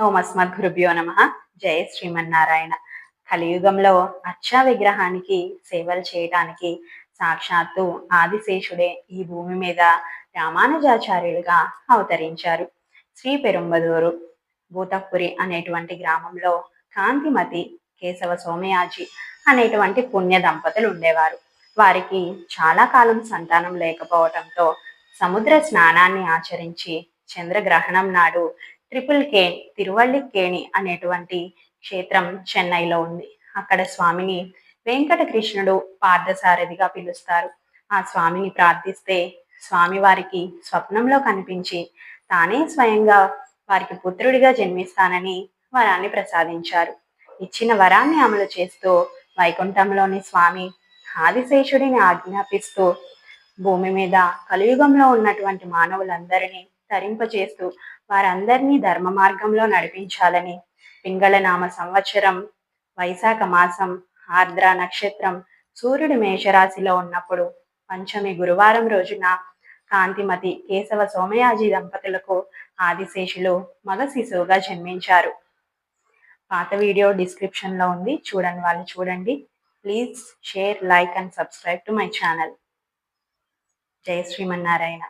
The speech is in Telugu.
ఓం అస్మద్గురుభ్యో నమ. జయ శ్రీమన్నారాయణ. కలియుగంలో అచ్చా విగ్రహానికి సేవలు చేయటానికి సాక్షాత్తు ఆదిశేషుడే ఈ భూమి మీద రామానుజాచార్యులుగా అవతరించారు. శ్రీ పెరుంబదూరు భూతపురి అనేటువంటి గ్రామంలో కాంతిమతి కేశవ సోమయాజి అనేటువంటి పుణ్య దంపతులు ఉండేవారు. వారికి చాలా కాలం సంతానం లేకపోవటంతో సముద్ర స్నానాన్ని ఆచరించి చంద్రగ్రహణం నాడు ట్రిపుల్ కేన్ తిరువల్లికేణి అనేటువంటి క్షేత్రం చెన్నైలో ఉంది. అక్కడ స్వామిని వెంకటకృష్ణుడు పార్థసారథిగా పిలుస్తారు. ఆ స్వామిని ప్రార్థిస్తే స్వామి వారికి స్వప్నంలో కనిపించి తానే స్వయంగా వారికి పుత్రుడిగా జన్మిస్తానని వరాన్ని ప్రసాదించారు. ఇచ్చిన వరాన్ని అమలు చేస్తూ వైకుంఠంలోని స్వామి ఆదిశేషుడిని ఆజ్ఞాపిస్తూ భూమి మీద కలియుగంలో ఉన్నటువంటి మానవులందరినీ తరింపచేస్తూ వారందరినీ ధర్మ మార్గంలో నడిపించాలని పింగళ నామ సంవత్సరం వైశాఖ మాసం ఆర్ద్ర నక్షత్రం సూర్యుడు మేషరాశిలో ఉన్నప్పుడు పంచమి గురువారం రోజున కాంతిమతి కేశవ సోమయాజి దంపతులకు ఆదిశేషులు మగ శిశువుగా జన్మించారు. పాత వీడియో డిస్క్రిప్షన్లో ఉంది, చూడని వాళ్ళు చూడండి. Please share, like and subscribe to my channel. Jaya Srimannarayana.